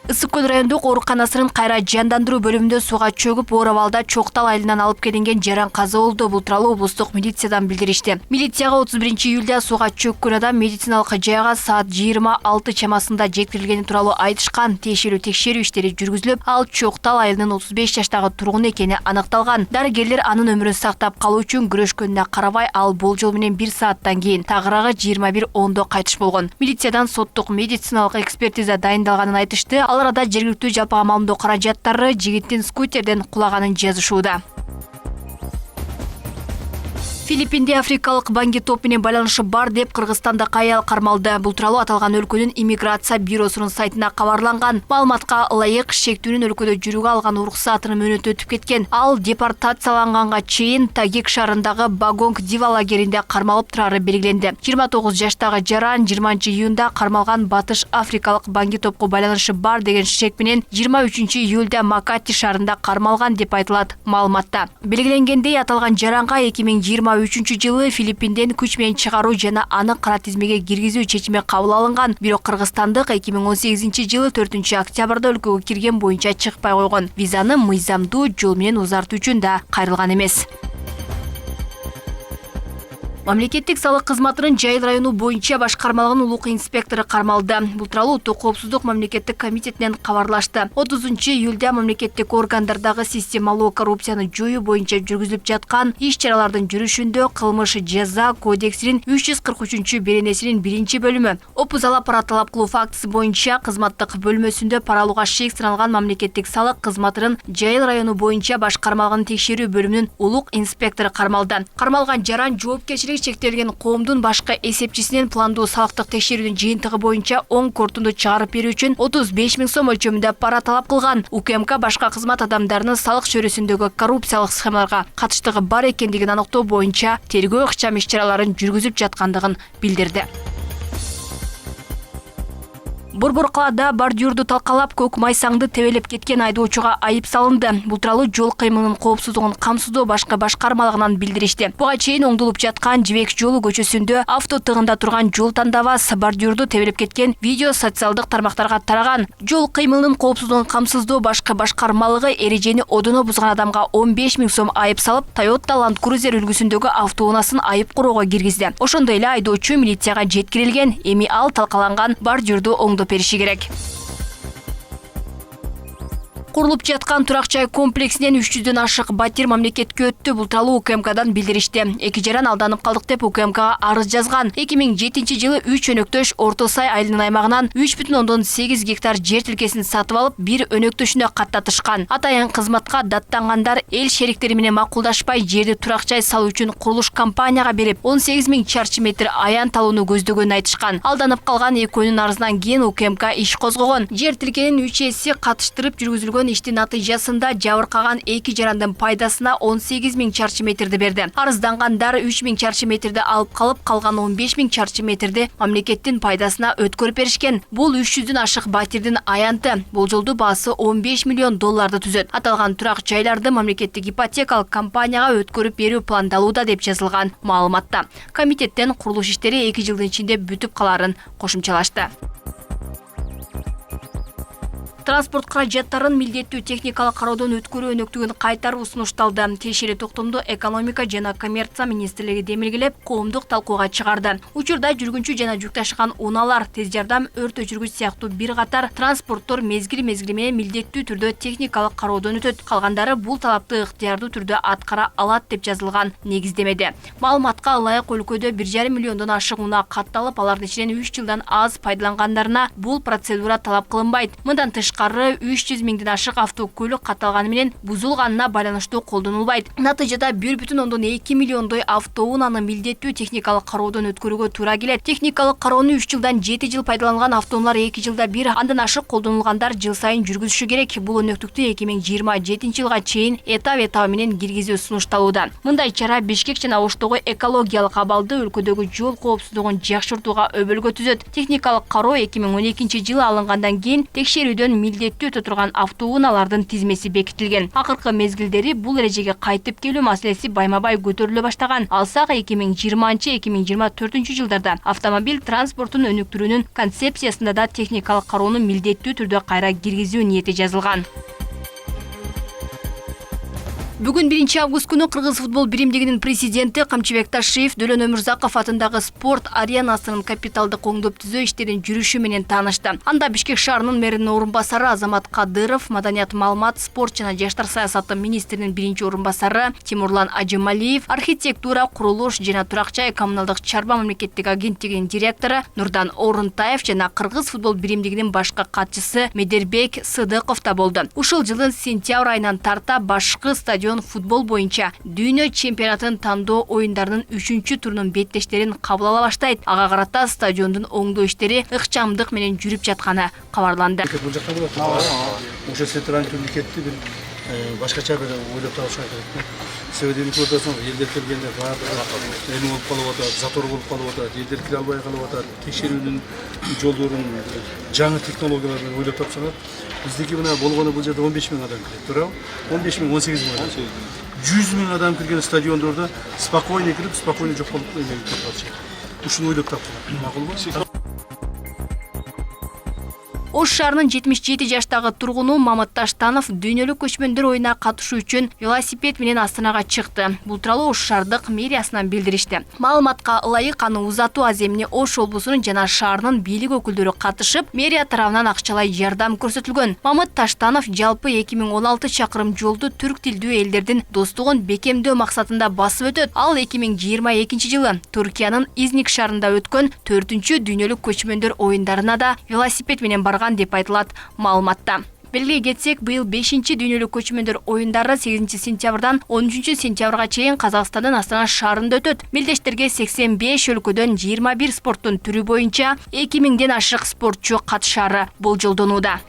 Ысык Көл райондук ооруканасынын кайра жандандыруу бөлүмүндө суга чөгүп оор абалда Чоктал айылынан алып келинген жаран каза болду. Бул тууралуу облустук милициядан билдиришти. Милицияга 31-июлда суга чөккөн адам медициналык жайга саат 26 чамасында жеткирилгени тууралуу айтышкан. Тиешелүү текшерүү иштери жүргүзүлүп, ал Чоктал айылынын 35 жаштагы тургун экени аныкталган. Дарыгерлер анын өмүрүн сактап калуу үчүн күрөшкөнүнө карабай, ал болжол менен 1 сааттан кийин тагыраагы 21:10 кайтыш болгон. Милициядан соттук медициналык экспертиза дайындалганын айтышты. Ал арада жергиликтүү жалпыга маалымдоо каражаттары жигиттин скутерден кулаганын жазышууда. Филиппинде африкалык банги топ менен байланышы бар деп Кыргызстандык аял кармалды. Бул тууралуу аталган өлкөнүн иммиграция бюросунун сайтына кабарланган. Маалыматка ылайык, шектүүнүн өлкөдө жүрүүгө алган уруксатынын мөөнөтү өтүп кеткен. Ал депортацияланганга чейин Тагек шаарындагы Багонг Дива лагеринде кармалып турары белгиленди. 29 жаштагы жаран 20-июнда кармалган батыш африкалык банги топко байланышы бар деген шек менен 23-июлда Макати шаарында кармалган деп айтылат маалыматта. Белгиленгендей, аталган жаранга 2023-жылы Филиппинден күч менен чыгаруу жана аны кара тизмеге киргизүү чечими кабыл алынган. Бирок кыргызстандык 2018-жылы 4-октябрда өлкөгө кирген боюнча чыкпай койгон. Визаны мыйзамдуу жол менен узартуу үчүн да кайрылган эмес. Мамлекеттик салык кызматынын Жайыл району боюнча башкармалыгынын улук инспектору кармалды. Бул тууралуу Улуттук коопсуздук мамлекеттик комитетинен кабарлашты. 30-июлда мамлекеттик органдардагы системалуу коррупцияны жоюу боюнча жүргүзүлүп жаткан иш-чаралардын жүрүшүндө кылмыш жаза кодексинин 343 биринчи бөлүмү опузала пара талап кылуу фактысы боюнча кызматтык бөлмөсүндө пара алууга шек саналган мамлекеттик салык кызматынын Жайыл району боюнча башкармалыгынын текшерүү бөлүмүнүн улук инспектору кармалды. Кармалган жаран жоопкерчилиги чектелген коомдун башкы эсепчисинен пландуу салыктык текшерүүнүн жыйынтыгы боюнча оң корутунду чыгарып берүү үчүн 35 000 сом өлчөмүндө пара талап кылган. УКМК башка кызмат адамдарынын салык чөйрөсүндөгү коррупциялык схемаларга катыштыгы бар экендигин аныктоо боюнча тергөө ыкчам иш-чараларын жүргүзүп жаткандыгын билдирди. Борбор калаада бордюрду талкалап көк майсаңды тебелеп кеткен айдоочуга айып салынды. Бул тууралуу жол кыймылынын коопсуздугун камсыздоо башкы башкармалыгынан билдиришти. Буга чейин оңдолуп жаткан Жибек жолу көчөсүндө авто тыгында турган жол тандабас бордюрду тебелеп кеткен видео социалдык тармактарга тараган. Жол кыймылынын коопсуздугун камсыздоо башкы башкармалыгы эрежени одоно бузган адамга 15 000 сом айып салып, Toyota Land Cruiser үлгүсүндөгү автоунаасын айып куроого киргизди. Ошондой эле айдоочу милицияга жеткирилген. Эми ал талкаланган бордюрду оңдоп бериши керек. Курулуп жаткан турак жай комплексинен 300дөн ашык батир мамлекетке өттү. Бул тууралуу УКМКдан билдиришти. Эки жаран алданып калдык деп УКМКга арыз жазган. 2007-жылы 3 өнөктөш Орто Сай айылынын аймагынан 3,8 гектар жер тилкесин сатып алып, бир өнөктөшүнө каттатышкан. Атайын кызматка даттангандар эл шериктери менен макулдашпай жерди турак жай салуу үчүн курулуш компанияга берип, 18 000 чарчы метр аян талууну көздөгөнүн айтышкан. Алданып калган экөөнүн арызынан кийин УКМК иш козгогон. Жер тилкенин 3 эси катыштырып жүргүзүлгөн иштин натыйжасында жабыркаган эки жарандын пайдасына 18 000 чарчы метрди берди. Арыздангандар 3 000 чарчы метрди алып калып, калган 15 000 чарчы метрди мамлекеттин пайдасына өткөрүп беришкен. Бул 300дөн ашык батирдин аянты. Болжолдуу баасы $15 миллион түзөт. Аталган турак жайларды мамлекеттик ипотекалык компанияга өткөрүп берүү пландалууда деп жазылган маалыматта. Комитеттен курулуш иштери 2 жылдын ичинде бүтүп каларын кошумчалашты. Транспорт каражаттарын милдеттүү техникалык кароодон өткөрүү өнөктүгүн кайтаруу сунушталды. Тиешелүү токтомду экономика жана коммерция министрлиги демилгелеп, коомдук талкууга чыгарды. Учурда жүргүнчү жана жүк ташыган унаалар, тез жардам, өрт өчүргүч сыяктуу бир катар транспорттор мезгил менен милдеттүү түрдө техникалык кароодон өтөт. Калгандары бул талапты ыктыярдуу түрдө аткара алат деп жазылган негиздемеде. Маалыматка ылайык өлкөдө 1,5 миллиондон ашык унаа катталып, алардын ичинен 3 жылдан аз пайдалангандарына бул процедура талап кылынбайт. Мындан тышкары 300 000ден ашык автокөлүк катталганы менен бузулганына байланыштуу колдонулбайт. Натыйжада 1,2 миллиондой автоунааны милдеттүү техникалык кароодон өткөрүүгө туура келет. Техникалык кароону 3 жылдан 7 жыл пайдаланган автоунаалар 2 жылда бир, андан ашык колдонулгандар жыл сайын жүргүзүшү керек. Бул өнөктүктү 2027-жылга чейин этап менен киргизүү сунушталууда. Мындай чара Бишкек жана Оштогу экологиялык абалды, өлкөдөгү жол коопсуздугун жакшыртууга өбөлгө түзөт. Техникалык кароо 2012-жылы алынгандан кийин текшерүүдөн милдеттүү өтө турган автоунаалардын тизмеси бекитилген. Акыркы мезгилдери бул эрежеге кайтып келүү маселеси байма-бай көтөрүлө баштаган. Алсак 2020-2024 жылдарда автомобиль транспортун өнүктүрүүнүн концепциясында да техникалык кароону милдеттүү түрдө кайра киргизүү ниети жазылган. Бүгүн 1 август күнү Кыргыз футбол биримдигинин президенти Камчыбек Ташиев Дөлөн Өмүрзаков атындагы спорт аренасынын капиталдык оңдоп түзөө иштерин жүрүшү менен таанышты. Анда Бишкек шаарынын мэринин орун басары Азамат Кадыров, маданият, маалымат, спорт жана жаштар саясаты министринин биринчи орун басары Тимурлан Ажымалиев, архитектура, курулуш жана турак жай коммуналдык чарба мамлекеттик агенттигинин директору Нурдан Орунтаев жана Кыргыз футбол биримдигинин башкы катчысы Медербек Сыдыков да болду. Ушул жылдын сентябрь айынан тарта башкы стадион футбол боюнча дүйнө чемпионатын тандоо оюндарынын 3-турунун беттештерин кабыл ала баштайт. Ага карата стадиондун оңдоо иштери ыкчамдык менен жүрүп жатканы кабарланды. Бул жакта болот. Ошо сетиран турникетти бир башкача бир ойлоп табышат керек. Себебин көрдөсөң, элдер келгенде баардыгы эми болуп калып атат, затор болуп калып атат, элдер кире албай калып атат, текшерүүнүн жолдорун жаңы технологиялар менен ойлоп тапсаңар, биздики мына болгону бул жерде 15 000 адам кирет, туурабы? 15 000, 18 000 адам. 100 000 адам кирген стадиондордо спокойно кирип, спокойно жок болуп кетет. Ушуну ойлоп таптым. Макулбу? Ош шаарынын 77 жаштагы тургуну Мамыт Таштанов дүйнөлүк көчмөндөр оюна катышуу үчүн велосипед менен Астанага чыкты. Бул тууралуу Ош шаардык мэриясынан билдиришти. Маалыматка ылайык аны узатуу аземине Ош облусунун жана шаарынын бийлик өкүлдөрү катышып, мэрия тарабынан акчалай жардам көрсөтүлгөн. Мамыт Таштанов жалпы 2016 чакырым жолду түрк тилдүү элдердин достугун бекемдөө максатында басып өтөт. Ал 2022 жылы Туркиянын Изник шаарында өткөн 4-чү дүйнөлүк көчмөндөр оюндарына да велосипед менен деп айтылат маалыматта. Белгилей кетсек, быйыл 5-чи дүйнөлүк көчмөндөр оюндары 8 сентябрдан 13 сентябрга чейин Казакстандын Астана шаарында өтөт. Мелдештерге 85 өлкөдөн 21 спорттун түрү боюнча 2000ден ашык спортчу катышары болжолдонууда.